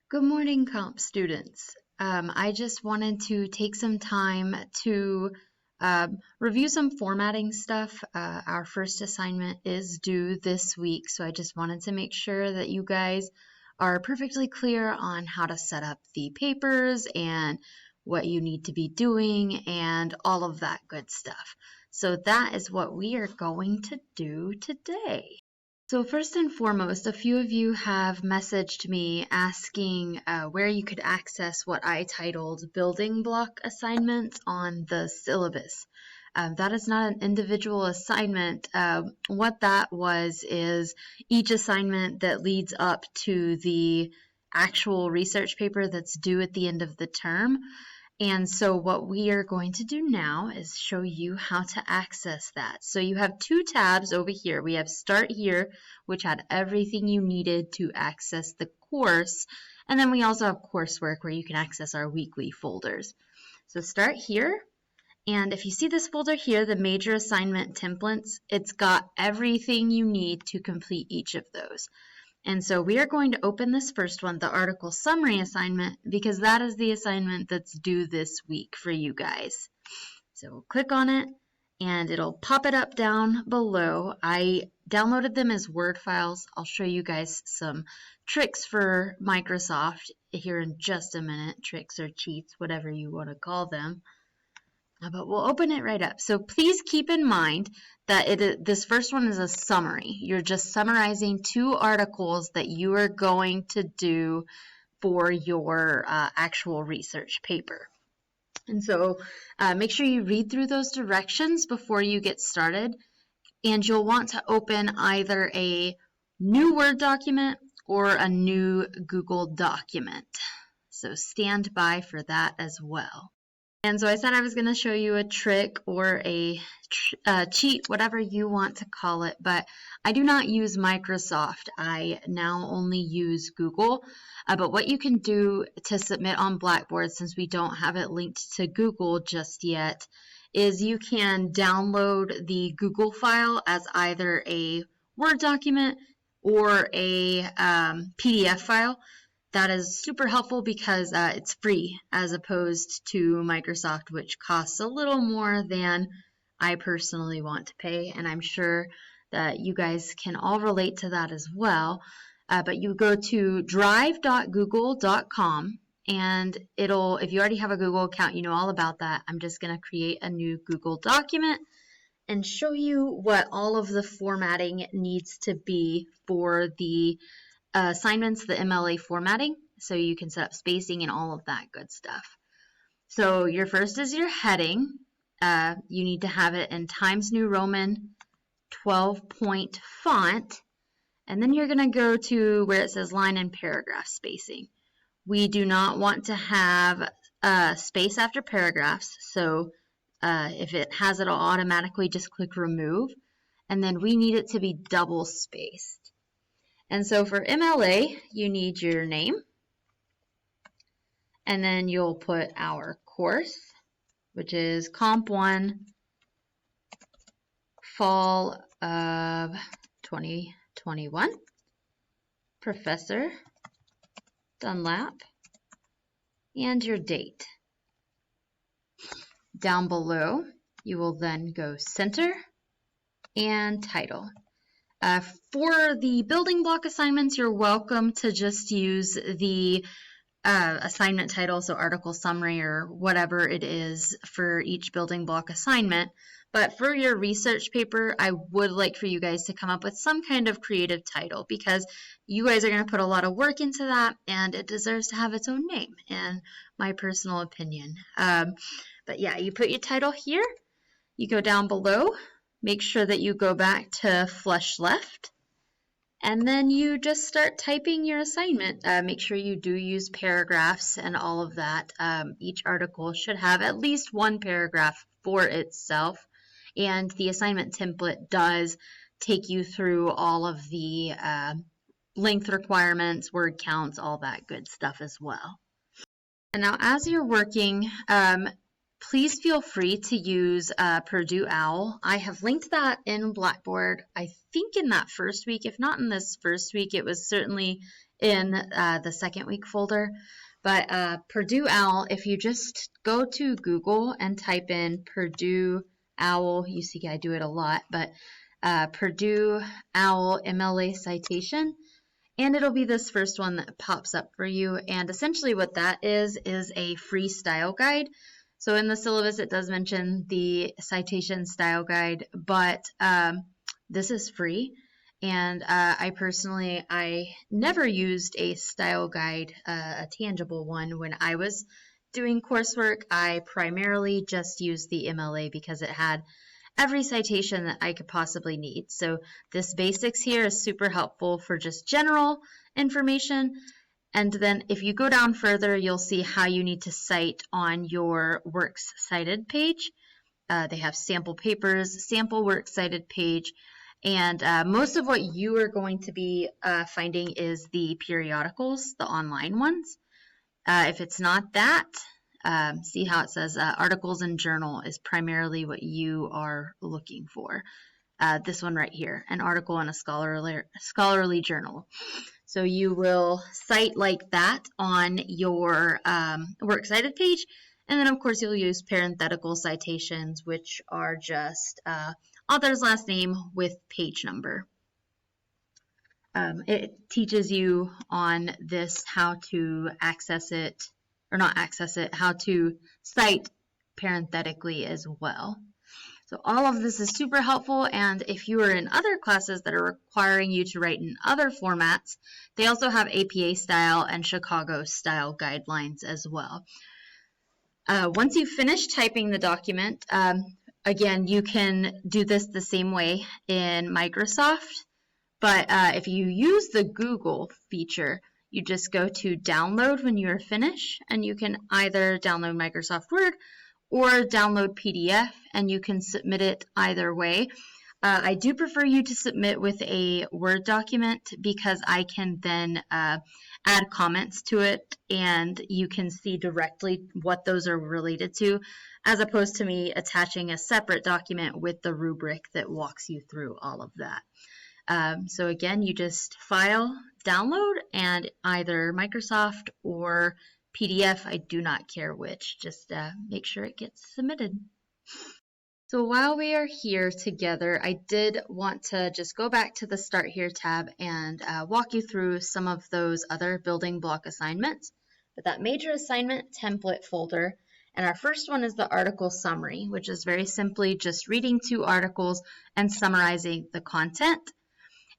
Good morning, comp students. I just wanted to take some time to review some formatting stuff. Our first assignment is due this week, so I just wanted to make sure that you guys are perfectly clear on how to set up the papers and what you need to be doing and all of that good stuff. So that is what we are going to do today. So first and foremost, a few of you have messaged me asking where you could access what I titled building block assignments on the syllabus. That is not an individual assignment. What that was is each assignment that leads up to the actual research paper that's due at the end of the term. And so what we are going to do now is show you how to access that. So you have two tabs over here. We have Start Here, which had everything you needed to access the course. And then we also have Coursework, where you can access our weekly folders. So Start Here. And if you see this folder here, the major assignment templates, it's got everything you need to complete each of those. And so we are going to open this first one, the article summary assignment, because that is the assignment that's due this week for you guys. So we'll click on it and it'll pop it up down below. I downloaded them as Word files. I'll show you guys some tricks for Microsoft here in just a minute. Tricks or cheats, whatever you want to call them. But we'll open it right up. So please keep in mind that this first one is a summary. You're just summarizing two articles that you are going to do for your actual research paper. And so make sure you read through those directions before you get started. And you'll want to open either a new Word document or a new Google document. So stand by for that as well. And so I said I was going to show you a trick or a cheat, whatever you want to call it, but I do not use Microsoft. I now only use Google. But what you can do to submit on Blackboard, since we don't have it linked to Google just yet, is you can download the Google file as either a Word document or a PDF file. That is super helpful because it's free as opposed to Microsoft, which costs a little more than I personally want to pay. And I'm sure that you guys can all relate to that as well. But you go to drive.google.com and if you already have a Google account, you know all about that. I'm just going to create a new Google document and show you what all of the formatting needs to be for the assignments, the MLA formatting, so you can set up spacing and all of that good stuff. So your first is your heading. You need to have it in Times New Roman 12-point font, and then you're going to go to where it says line and paragraph spacing. We do not want to have space after paragraphs, so if it has it automatically, just click remove, and then we need it to be double spaced. And so for MLA, you need your name, and then you'll put our course, which is Comp 1, Fall of 2021, Professor Dunlap, and your date. Down below, you will then go Center and Title. For the building block assignments, you're welcome to just use the assignment title, so article summary or whatever it is for each building block assignment. But for your research paper, I would like for you guys to come up with some kind of creative title because you guys are going to put a lot of work into that and it deserves to have its own name, in my personal opinion. But yeah, you put your title here, you go down below. Make sure that you go back to flush left, and then you just start typing your assignment. Make sure you do use paragraphs and all of that. Each article should have at least one paragraph for itself, and the assignment template does take you through all of the length requirements, word counts, all that good stuff as well. And now as you're working, please feel free to use Purdue OWL. I have linked that in Blackboard. I think in that first week. If not in this first week, it was certainly in the second week folder. But Purdue OWL, if you just go to Google and type in Purdue OWL, you see I do it a lot, but Purdue OWL MLA citation, and it'll be this first one that pops up for you. And essentially what that is a free style guide. So in the syllabus, it does mention the citation style guide, but this is free. And I never used a style guide, a tangible one, when I was doing coursework. I primarily just used the MLA because it had every citation that I could possibly need. So this basics here is super helpful for just general information. And then if you go down further, you'll see how you need to cite on your works cited page. They have sample papers, sample works cited page, and most of what you are going to be finding is the periodicals, the online ones. If it's not that, see how it says articles and journal is primarily what you are looking for. This one right here, an article in a scholarly journal. So you will cite like that on your works cited page, and then of course you'll use parenthetical citations, which are just author's last name with page number. It teaches you on this how to access it, or not access it, how to cite parenthetically as well. So all of this is super helpful, and if you are in other classes that are requiring you to write in other formats, they also have APA style and Chicago style guidelines as well. Once you finish typing the document, again, you can do this the same way in Microsoft, but if you use the Google feature, you just go to download when you are finished, and you can either download Microsoft Word or download PDF, and you can submit it either way. I do prefer you to submit with a Word document because I can then add comments to it, and you can see directly what those are related to, as opposed to me attaching a separate document with the rubric that walks you through all of that. So again, you just file, download, and either Microsoft or PDF, I do not care which, just make sure it gets submitted. So while we are here together, I did want to just go back to the Start Here tab and walk you through some of those other building block assignments. But that major assignment template folder, and our first one is the article summary, which is very simply just reading 2 articles and summarizing the content.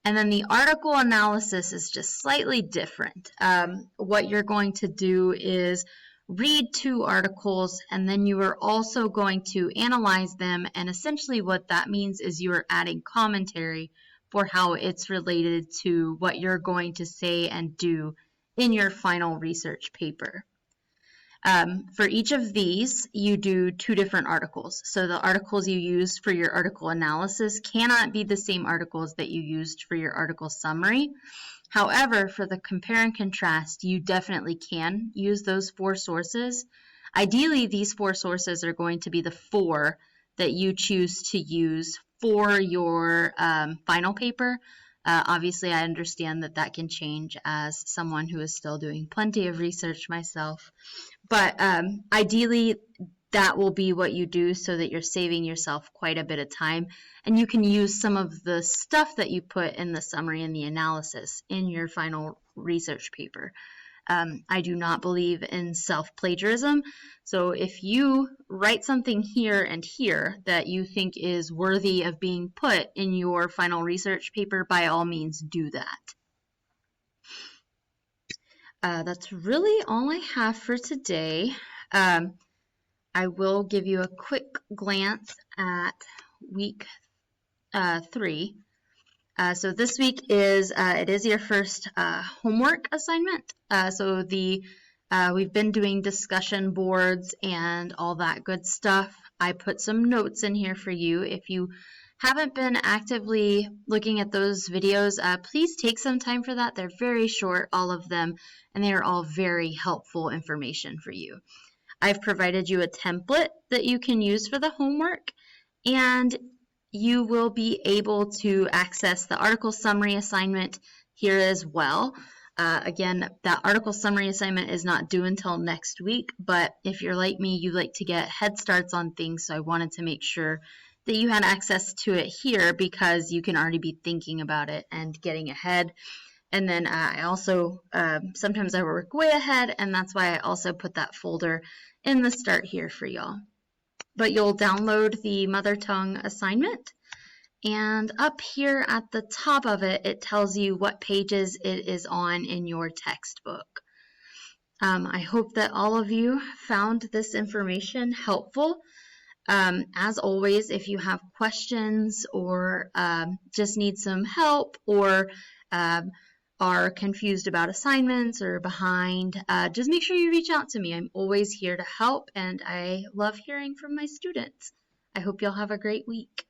And then the article analysis is just slightly different. What you're going to do is read 2 articles, and then you are also going to analyze them, and essentially what that means is you are adding commentary for how it's related to what you're going to say and do in your final research paper. For each of these, you do 2 different articles. So the articles you use for your article analysis cannot be the same articles that you used for your article summary. However, for the compare and contrast, you definitely can use those 4 sources. Ideally, these 4 sources are going to be the 4 that you choose to use for your final paper. Obviously, I understand that that can change as someone who is still doing plenty of research myself. But ideally, that will be what you do so that you're saving yourself quite a bit of time. And you can use some of the stuff that you put in the summary and the analysis in your final research paper. I do not believe in self-plagiarism. So if you write something here and here that you think is worthy of being put in your final research paper, by all means do that. That's really all I have for today. I will give you a quick glance at week 3. So this week it is your first homework assignment. So we've been doing discussion boards and all that good stuff. I put some notes in here for you. If you haven't been actively looking at those videos, please take some time for that. They're very short, all of them, and they are all very helpful information for you. I've provided you a template that you can use for the homework, and you will be able to access the article summary assignment here as well. Again, that article summary assignment is not due until next week, but if you're like me, you like to get head starts on things, so I wanted to make sure that you had access to it here because you can already be thinking about it and getting ahead. And then I also, sometimes I work way ahead, and that's why I also put that folder in the start here for y'all. But you'll download the Mother Tongue assignment, and up here at the top of it, it tells you what pages it is on in your textbook. I hope that all of you found this information helpful. As always, if you have questions or just need some help or are confused about assignments or behind, just make sure you reach out to me. I'm always here to help, and I love hearing from my students. I hope you'll have a great week.